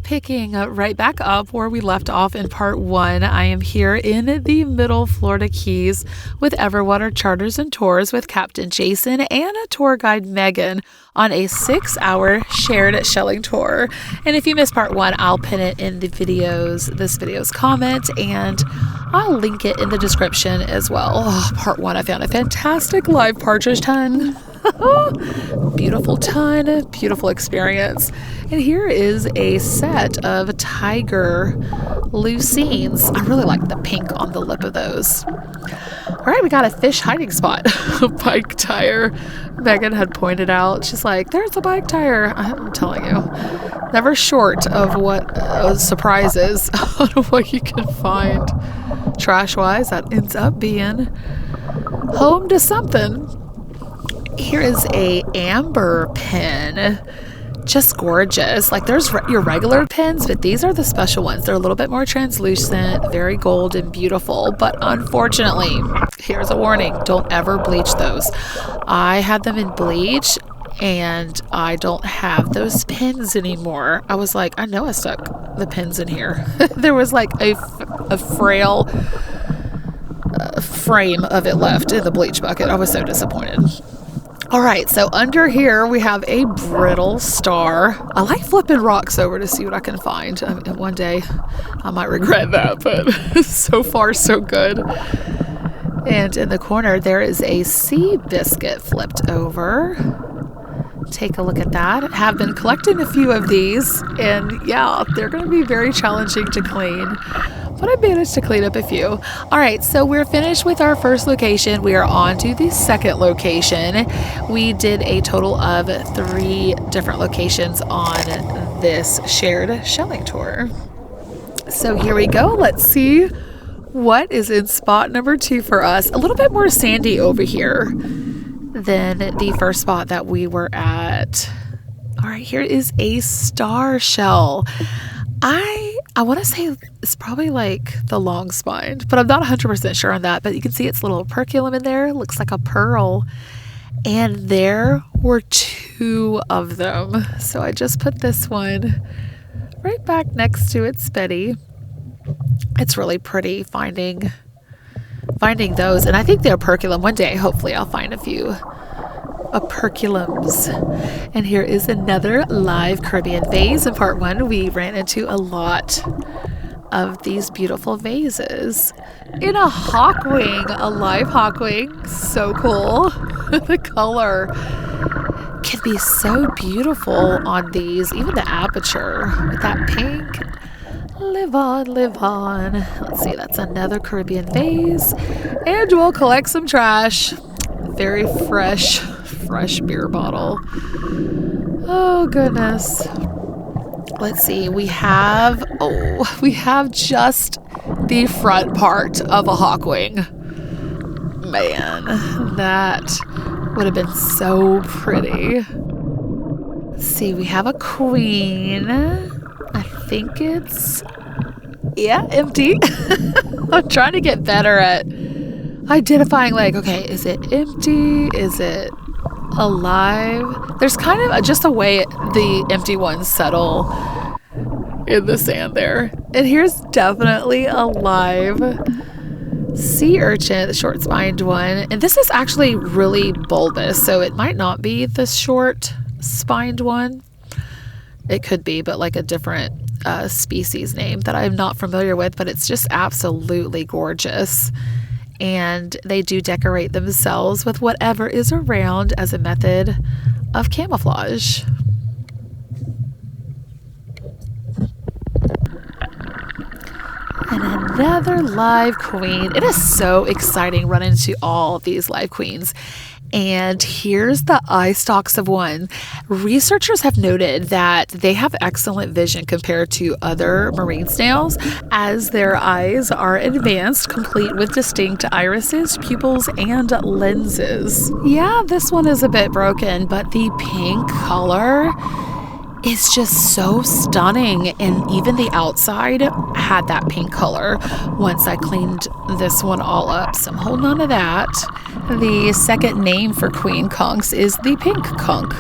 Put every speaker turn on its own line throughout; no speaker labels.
Picking right back up where we left off in part 1, I am here in the middle Florida Keys with Everwater Charters and Tours with Captain Jason and tour guide Megan on a 6-hour shared shelling tour. And if you missed part 1, I'll pin it in this video's comment, and I'll link it in the description as well. Oh, part 1, I found a fantastic live partridge ton. Beautiful ton, beautiful experience. And here is a set of tiger lucines. I really like the pink on the lip of those. All right, we got a fish hiding spot. A bike tire. Megan had pointed out. She's like, there's a bike tire. I'm telling you, never short of what surprises on what you can find. Trash-wise, that ends up being home to something. Here is a amber pin. Just gorgeous. Like, there's your regular pins, but these are the special ones. They're a little bit more translucent, very gold and beautiful. But unfortunately, here's a warning. Don't ever bleach those. I had them in bleach, and I don't have those pins anymore. I was like, I know I stuck the pins in here. There was like a frail frame of it left in the bleach bucket. I was so disappointed. All right, so under here we have a brittle star. I like flipping rocks over to see what I can find. I mean, one day I might regret that, but so far so good. And in the corner there is a sea biscuit flipped over. Take a look at that. I have been collecting a few of these, and yeah, they're going to be very challenging to clean. But I managed to clean up a few. All right, so we're finished with our first location. We are on to the second location. We did a total of 3 different locations on this shared shelling tour. So here we go. Let's see what is in spot number 2 for us. A little bit more sandy over here than the first spot that we were at. All right, here is a star shell. I want to say it's probably like the long spined, but I'm not 100% sure on that. But you can see its little operculum in there. It looks like a pearl. And there were 2 of them. So I just put this one right back next to its Betty. It's really pretty finding those. And I think the operculum, one day, hopefully I'll find a few operculums. And here is another live Caribbean vase. In part 1, we ran into a lot of these beautiful vases. In a hawkwing, a live hawkwing. So cool. The color can be so beautiful on these. Even the aperture with that pink. Live on, live on. Let's see, that's another Caribbean vase. And we'll collect some trash. Very fresh beer bottle. Oh goodness. Let's see, we have just the front part of a hawkwing. Man, that would have been so pretty. Let's see, we have a queen. I think it's, yeah, empty. I'm trying to get better at identifying, like, okay, is it empty? Is it alive? There's kind of just a way the empty ones settle in the sand there. And here's definitely a live sea urchin, the short spined one. And this is actually really bulbous, so it might not be the short spined one. It could be, but like a different species name that I'm not familiar with, but it's just absolutely gorgeous. And they do decorate themselves with whatever is around as a method of camouflage. And another live queen. It is so exciting running into all these live queens. And here's the eye stalks of one. Researchers have noted that they have excellent vision compared to other marine snails, as their eyes are advanced, complete with distinct irises, pupils, and lenses. Yeah, this one is a bit broken, but the pink color is just so stunning, and even the outside had that pink color once I cleaned this one all up, so I'm holding on to that. The second name for queen conchs is the pink conch.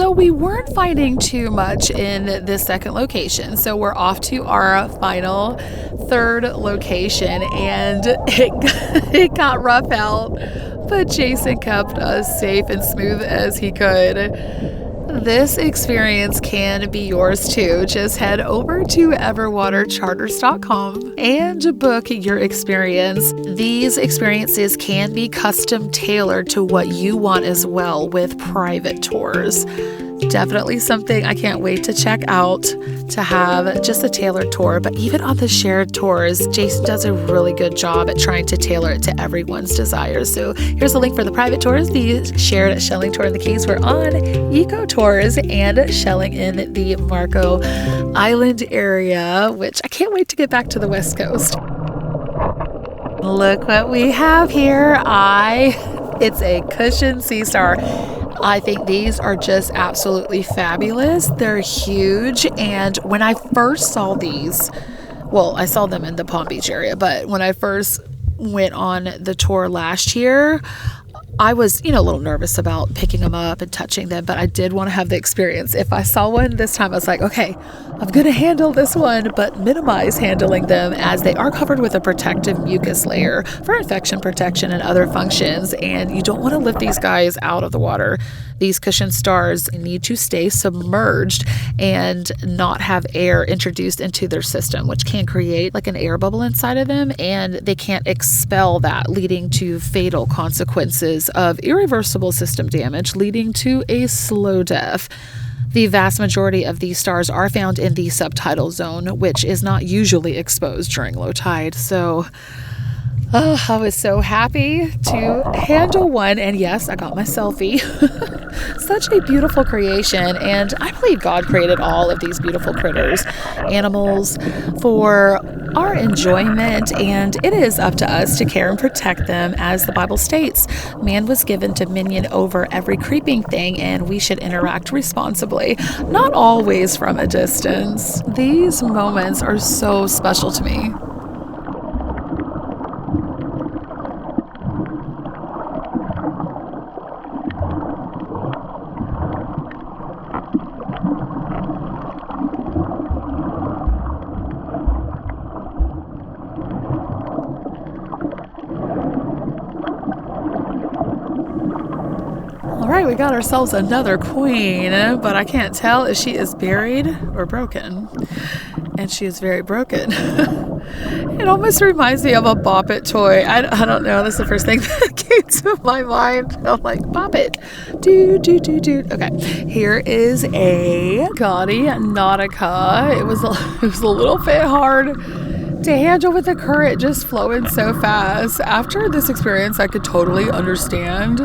So we weren't finding too much in this second location. So we're off to our final third location, and it got rough out, but Jason kept us safe and smooth as he could. This experience can be yours too. Just head over to everwatercharters.com and book your experience. These experiences can be custom tailored to what you want as well, with private tours. Definitely something I can't wait to check out, to have just a tailored tour. But even on the shared tours, Jason does a really good job at trying to tailor it to everyone's desires. So here's the link for the private tours. The shared shelling tour in the Keys, we're on eco tours and shelling in the Marco Island area, which I can't wait to get back to the West Coast. Look what we have here. It's a Cushion Sea Star. I think these are just absolutely fabulous. They're huge, and when I first saw these, well, I saw them in the Palm Beach area, but when I first went on the tour last year, I was, a little nervous about picking them up and touching them, but I did want to have the experience. If I saw one this time, I was like, okay, I'm going to handle this one, but minimize handling them as they are covered with a protective mucus layer for infection protection and other functions, and you don't want to lift these guys out of the water. These Cushion Stars need to stay submerged and not have air introduced into their system, which can create like an air bubble inside of them, and they can't expel that, leading to fatal consequences of irreversible system damage, leading to a slow death. The vast majority of these stars are found in the subtidal zone, which is not usually exposed during low tide. So I was so happy to handle one, and yes, I got my selfie. Such a beautiful creation, and I believe God created all of these beautiful critters, animals, for our enjoyment, and it is up to us to care and protect them. As the Bible states, man was given dominion over every creeping thing, and we should interact responsibly, not always from a distance. These moments are so special to me. Alright, we got ourselves another queen, but I can't tell if she is buried or broken. And she is very broken. It almost reminds me of a Bop It toy. I don't know, that's the first thing that came to my mind. I'm like, Bop It. Do. Okay, here is a Gaudy Nautica. It was a little bit hard to handle with the current just flowing so fast. After this experience, I could totally understand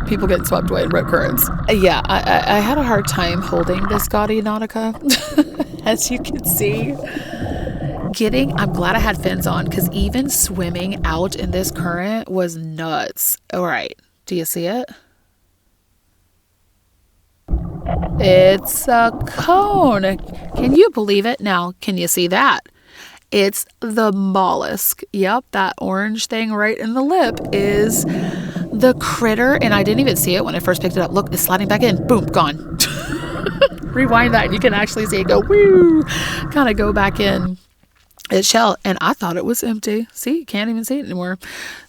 people getting swept away in rip currents. Yeah, I had a hard time holding this Gaudy Nautica, as you can see. I'm glad I had fins on, because even swimming out in this current was nuts. All right, do you see it? It's a cone. Can you believe it? Now, can you see that? It's the mollusk. Yep, that orange thing right in the lip is the critter, and I didn't even see it when I first picked it up. Look, it's sliding back in. Boom, gone. Rewind that, and you can actually see it go, woo, kind of go back in its shell, and I thought it was empty. See, you can't even see it anymore.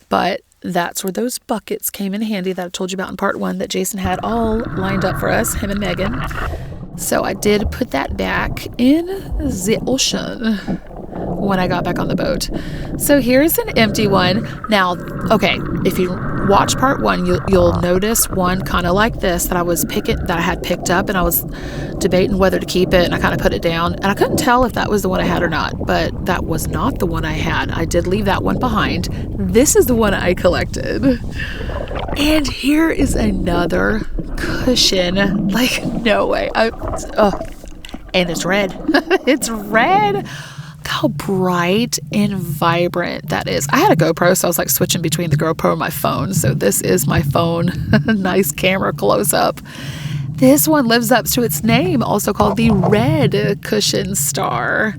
But that's where those buckets came in handy that I told you about in part 1 that Jason had all lined up for us, him and Megan. So I did put that back in the ocean when I got back on the boat. So here's an empty one. Now, okay, if you watch part 1, you'll notice one kind of like this that I had picked up, and I was debating whether to keep it, and I kind of put it down, and I couldn't tell if that was the one I had or not, but that was not the one I had. I did leave that one behind. This is the one I collected. And here is another cushion. Like, no way. And it's red. It's red. Look how bright and vibrant that is. I had a GoPro, so I was like switching between the GoPro and my phone. So this is my phone. Nice camera close up. This one lives up to its name, also called the Red Cushion Star.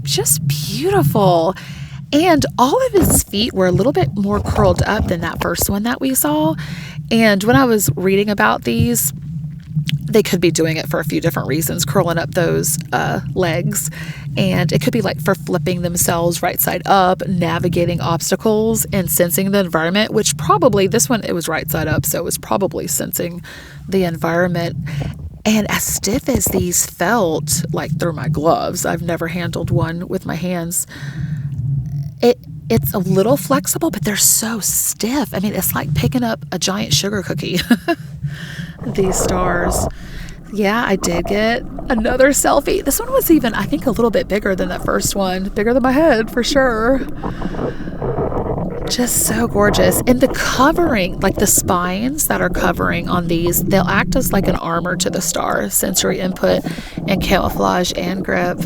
Just beautiful. And all of his feet were a little bit more curled up than that first one that we saw. And when I was reading about these, they could be doing it for a few different reasons, curling up those legs. And it could be like for flipping themselves right side up, navigating obstacles, and sensing the environment, which probably, this one, it was right side up, so it was probably sensing the environment. And as stiff as these felt, like through my gloves, I've never handled one with my hands. It's a little flexible, but they're so stiff. I mean, it's like picking up a giant sugar cookie. These stars. Yeah, I did get another selfie. This one was even, I think, a little bit bigger than that first one. Bigger than my head, for sure. Just so gorgeous. And the covering, like the spines that are covering on these, they'll act as like an armor to the star. Sensory input and camouflage and grip.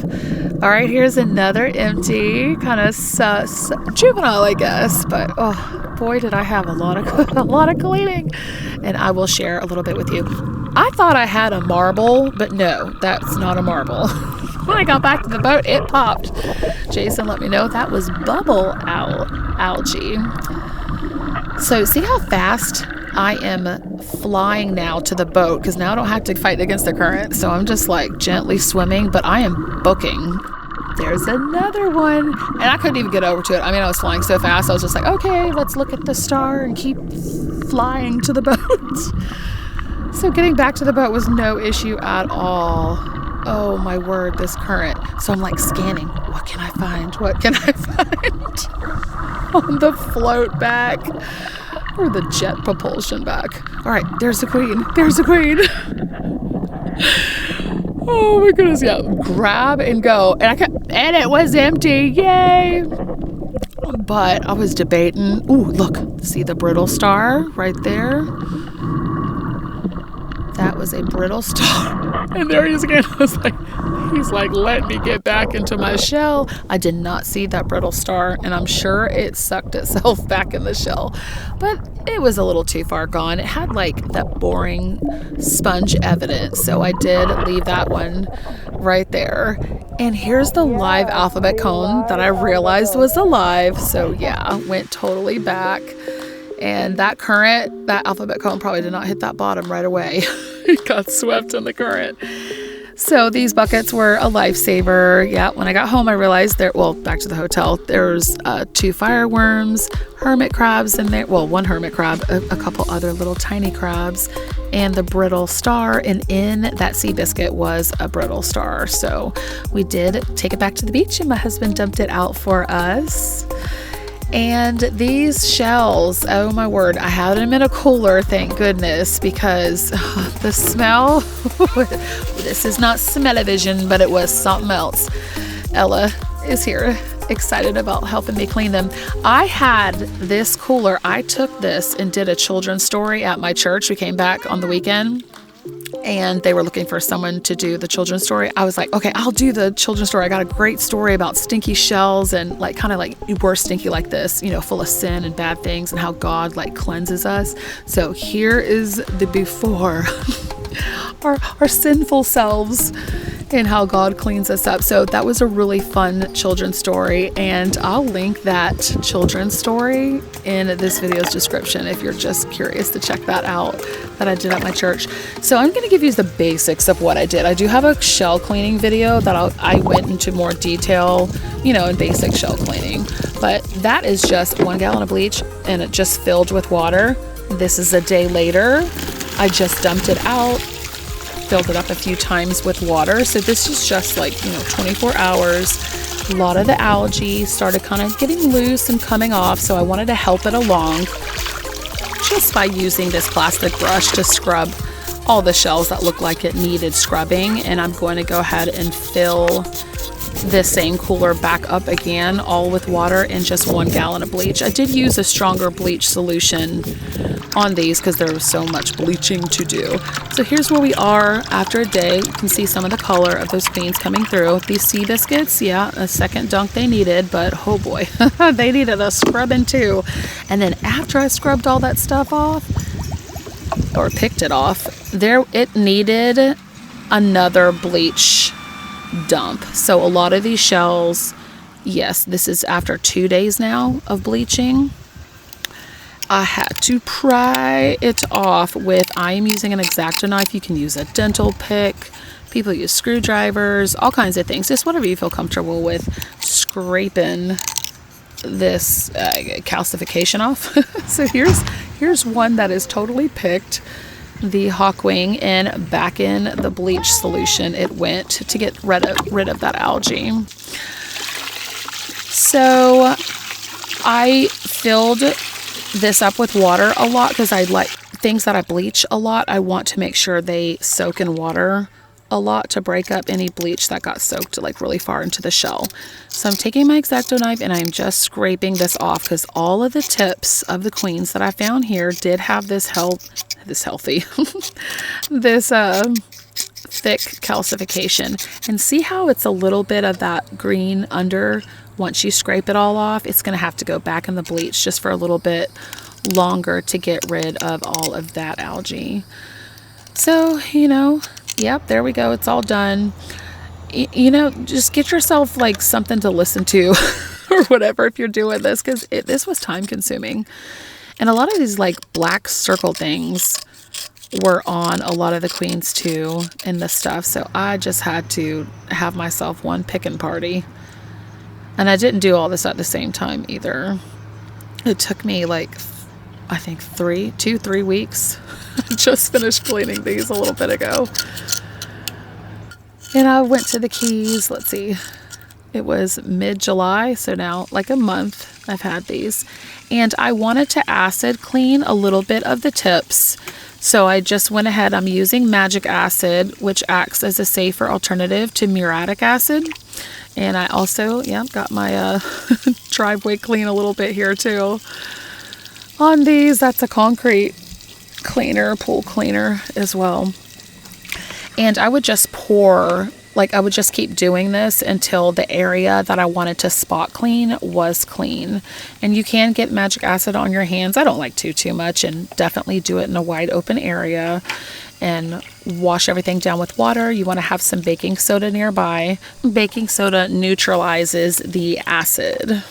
All right, here's another empty, kind of juvenile, I guess. But oh boy, did I have a lot of cleaning. And I will share a little bit with you. I thought I had a marble, but no, that's not a marble. When I got back to the boat, it popped. Jason let me know that was bubble algae. So see how fast I am flying now to the boat, because now I don't have to fight against the current. So I'm just like gently swimming, but I am booking. There's another one. And I couldn't even get over to it. I mean, I was flying so fast. I was just like, okay, let's look at the star and keep flying to the boat. So getting back to the boat was no issue at all. Oh my word, this current. So I'm like scanning. What can I find? What can I find? On the float back. Or the jet propulsion back. All right, there's the queen. There's the queen. Oh my goodness, yeah. Grab and go. And it was empty. Yay. But I was debating. Ooh, look. See the brittle star right there? That was a brittle star. And there he is again. He's like, let me get back into my shell. I did not see that brittle star, and I'm sure it sucked itself back in the shell. But it was a little too far gone. It had like that boring sponge evidence, so I did leave that one right there. And here's the live alphabet cone that I realized was alive. So yeah, went totally back. And that current, that alphabet cone probably did not hit that bottom right away. It got swept in the current. So these buckets were a lifesaver. Yeah, when I got home, I realized back to the hotel, there's 2 fireworms, hermit crabs in there. Well, 1 hermit crab, a couple other little tiny crabs, and the brittle star. And in that sea biscuit was a brittle star. So we did take it back to the beach, and my husband dumped it out for us. And these shells, oh my word, I had them in a cooler, thank goodness, because the smell, this is not smell-o-vision, but it was something else. Ella is here, excited about helping me clean them. I had this cooler, I took this and did a children's story at my church. We came back on the weekend, and they were looking for someone to do the children's story. I was like, okay, I'll do the children's story. I got a great story about stinky shells and like kind of like we're stinky like this, full of sin and bad things, and how God like cleanses us. So here is the before, our sinful selves, and how God cleans us up. So that was a really fun children's story, and I'll link that children's story in this video's description if you're just curious to check that out, that I did at my church. So I'm going to give you the basics of what I did. I do have a shell cleaning video that I went into more detail, in basic shell cleaning, but that is just 1 gallon of bleach and it just filled with water. This is a day later. I just dumped it out, filled it up a few times with water. So this is just like, 24 hours. A lot of the algae started kind of getting loose and coming off. So I wanted to help it along just by using this plastic brush to scrub all the shells that look like it needed scrubbing. And I'm going to go ahead and fill this same cooler back up again, all with water and just 1 gallon of bleach. I did use a stronger bleach solution on these because there was so much bleaching to do. So here's where we are after a day. You can see some of the color of those cleans coming through. These sea biscuits, yeah, a second dunk they needed, but oh boy, they needed a scrubbing too. And then after I scrubbed all that stuff off, or picked it off, it needed another bleach dump. So a lot of these shells, yes, this is after 2 days now of bleaching. I had to pry it off with, I am using an X-Acto knife. You can use a dental pick. People use screwdrivers, all kinds of things. Just whatever you feel comfortable with scraping this calcification off. So here's one that is totally picked. The hawkwing, and back in the bleach solution it went to get rid of that algae. So I filled this up with water a lot because I like things that I bleach a lot. I want to make sure they soak in water a lot to break up any bleach that got soaked like really far into the shell. So I'm taking my X-Acto knife and I'm just scraping this off because all of the tips of the queens that I found here did have this healthy this thick calcification. And see how it's a little bit of that green under. Once you scrape it all off, it's going to have to go back in the bleach just for a little bit longer to get rid of all of that algae. So, yep, there we go. It's all done. Just get yourself like something to listen to or whatever if you're doing this, because this was time consuming. And a lot of these like black circle things were on a lot of the queens too in this stuff. So I just had to have myself one picking party. And I didn't do all this at the same time either. It took me like, I think 3 weeks. I just finished cleaning these a little bit ago. And I went to the Keys, let's see, it was mid-July, so now like a month I've had these. And I wanted to acid clean a little bit of the tips. So I just went ahead, I'm using magic acid, which acts as a safer alternative to muriatic acid. And I also, got my driveway clean a little bit here too. On these, that's a concrete cleaner, pool cleaner as well. And I would just pour, like I would just keep doing this until the area that I wanted to spot clean was clean. And you can get magic acid on your hands. I don't like too much, and definitely do it in a wide open area and wash everything down with water. You want to have some baking soda nearby. Baking soda neutralizes the acid.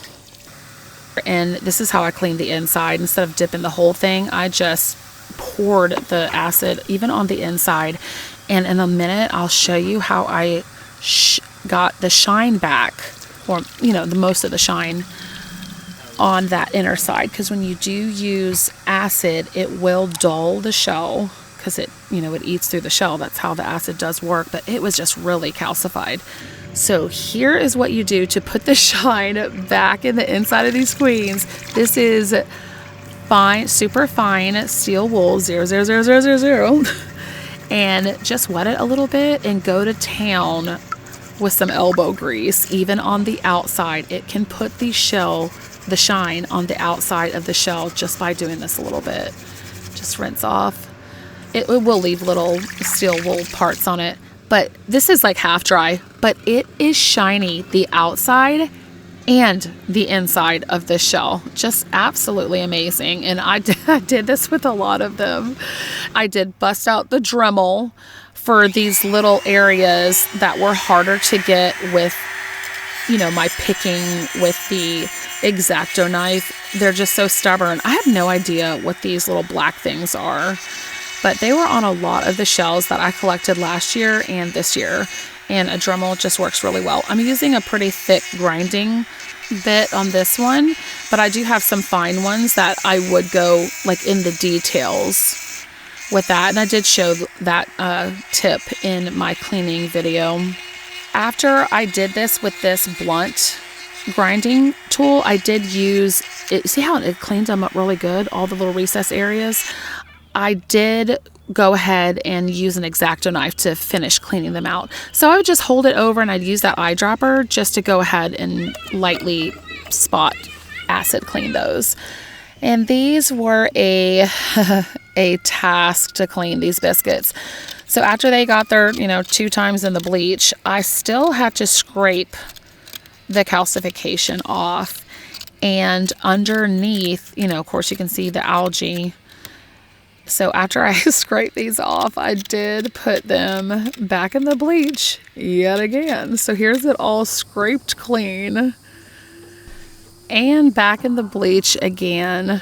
And this is how I clean the inside. Instead of dipping the whole thing, I just poured the acid even on the inside. And in a minute, I'll show you how I got the shine back, or, the most of the shine on that inner side. Because when you do use acid, it will dull the shell because it eats through the shell. That's how the acid does work. But it was just really calcified. So here is what you do to put the shine back in the inside of these queens. This is fine, super fine steel wool 00000. And just wet it a little bit and go to town with some elbow grease. Even on the outside, it can put the shine on the outside of the shell just by doing this a little bit. Just rinse off. It will leave little steel wool parts on it, but this is like half dry, but it is shiny, the outside and the inside of this shell. Just absolutely amazing. And I did this with a lot of them. I did bust out the Dremel for these little areas that were harder to get with, my picking with the X-Acto knife. They're just so stubborn. I have no idea what these little black things are, but they were on a lot of the shells that I collected last year and this year. And a Dremel just works really well. I'm using a pretty thick grinding bit on this one, but I do have some fine ones that I would go like in the details with that. And I did show that tip in my cleaning video. After I did this with this blunt grinding tool, I did use it. See how it cleans them up really good, all the little recess areas? I did go ahead and use an X-Acto knife to finish cleaning them out. So I would just hold it over and I'd use that eyedropper just to go ahead and lightly spot acid clean those. And these were a task to clean these biscuits. So after they got their, 2 times in the bleach, I still had to scrape the calcification off. And underneath, of course you can see the algae. So after I scraped these off, I did put them back in the bleach yet again. So here's it all scraped clean and back in the bleach again.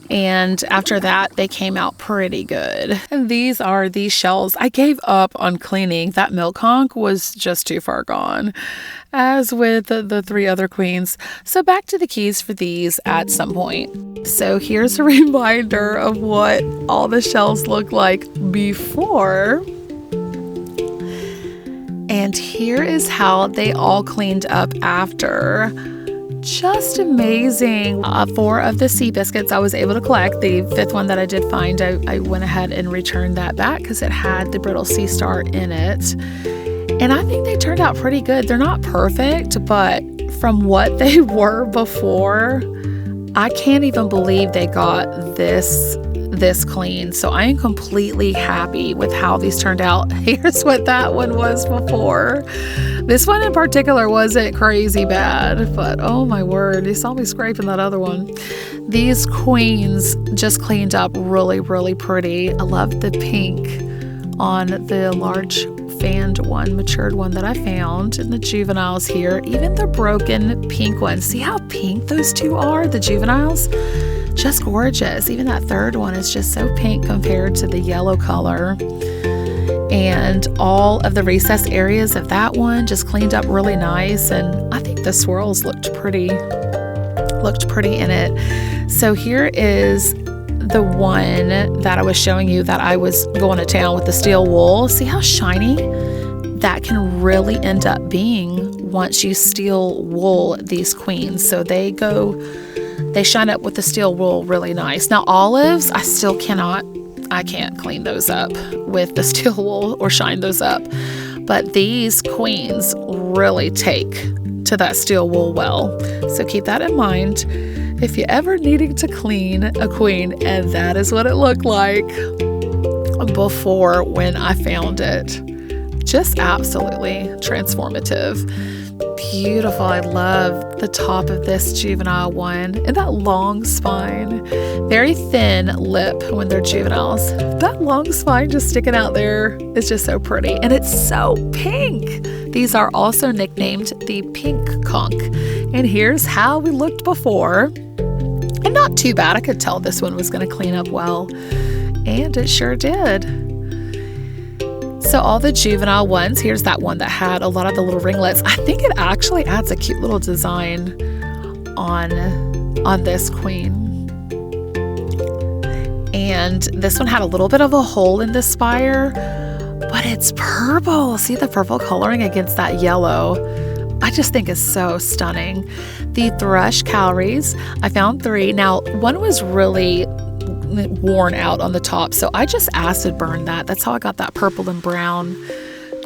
And after that, they came out pretty good. And these are the shells. I gave up on cleaning. That milk conch was just too far gone, as with the 3 other queens. So back to the keys for these at some point. So here's a reminder of what all the shells look like before. And here is how they all cleaned up after. Just amazing. 4 of the sea biscuits I was able to collect. The 5th one that I did find, I went ahead and returned that back because it had the brittle sea star in it. And I think they turned out pretty good. They're not perfect, but from what they were before, I can't even believe they got this clean. So I am completely happy with how these turned out. Here's what that one was before. This one in particular wasn't crazy bad, but oh my word, you saw me scraping that other one. These queens just cleaned up really, really pretty. I love the pink on the large fanned one, matured one that I found, and the juveniles here, even the broken pink one. See how pink those 2 are, the juveniles? Just gorgeous. Even that 3rd one is just so pink compared to the yellow color. And all of the recess areas of that one just cleaned up really nice. And I think the swirls looked pretty in it. So here is the one that I was showing you that I was going to town with the steel wool. See how shiny that can really end up being once you steel wool these queens. So they shine up with the steel wool really nice. Now olives, I can't clean those up with the steel wool or shine those up. But these queens really take to that steel wool well. So keep that in mind if you're ever needing to clean a queen. And that is what it looked like before when I found it. Just absolutely transformative. Beautiful. I love the top of this juvenile one and that long spine. Very thin lip when they're juveniles. That long spine just sticking out there is just so pretty, and it's so pink. These are also nicknamed the pink conch. And here's how we looked before. And not too bad. I could tell this one was going to clean up well, and it sure did. So all the juvenile ones, here's that one that had a lot of the little ringlets. I think it actually adds a cute little design on this queen. And this one had a little bit of a hole in the spire, but it's purple. See the purple coloring against that yellow? I just think is so stunning. The thrush cowries, I found 3. Now, one was really worn out on the top, so I just acid burned that. That's how I got that purple and brown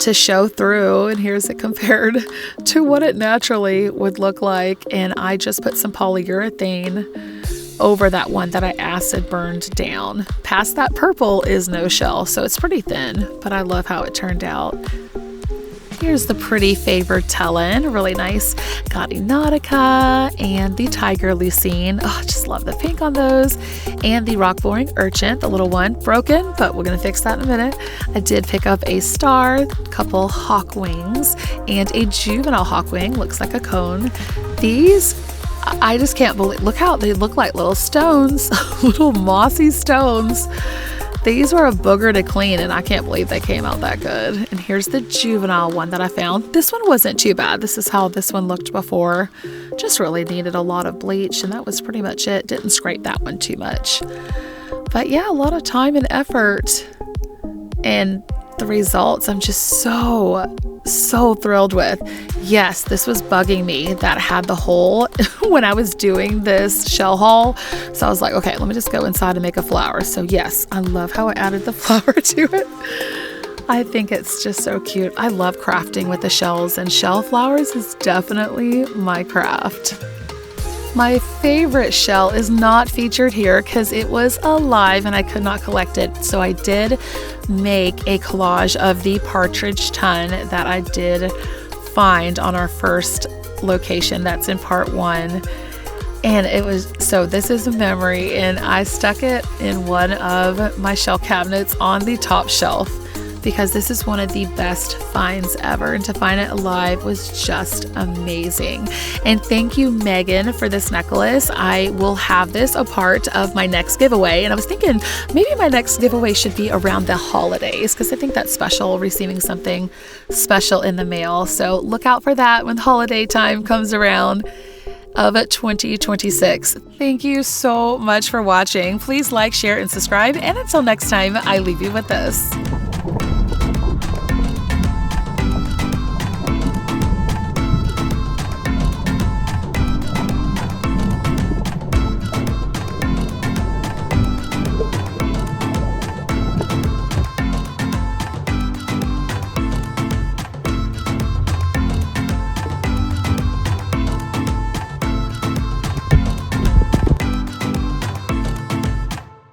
to show through, and here's it compared to what it naturally would look like. And I just put some polyurethane over that one that I acid burned down. Past that purple is no shell, so it's pretty thin, but I love how it turned out. Here's the pretty favored Tellin, really nice Gaudy Nautica, and the Tiger Lucine. Oh, I just love the pink on those. And the rock boring urchin, the little one, broken, but we're gonna fix that in a minute. I did pick up a star, a couple hawk wings, and a juvenile hawk wing, looks like a cone. These, I just can't believe, look how they look like little stones, little mossy stones. These were a booger to clean, and I can't believe they came out that good. And here's the juvenile one that I found. This one wasn't too bad. This is how this one looked before. Just really needed a lot of bleach, and that was pretty much it. Didn't scrape that one too much. But yeah, a lot of time and effort. And the results I'm just so thrilled with. Yes, this was bugging me that had the hole when I was doing this shell haul. So I was like, okay, let me just go inside and make a flower. So yes, I love how I added the flower to it. I think it's just so cute. I love crafting with the shells, and shell flowers is definitely my craft. My favorite shell is not featured here because it was alive and I could not collect it. So I did make a collage of the partridge ton that I did find on our first location. That's in part 1. And it was, so this is a memory, and I stuck it in one of my shell cabinets on the top shelf. because this is one of the best finds ever, and to find it alive was just amazing. And thank you, Megan, for this necklace. I will have this a part of my next giveaway, and I was thinking maybe my next giveaway should be around the holidays, because I think that's special, receiving something special in the mail. So look out for that when holiday time comes around of 2026. Thank you so much for watching. Please like, share, and subscribe. And until next time, I leave you with this.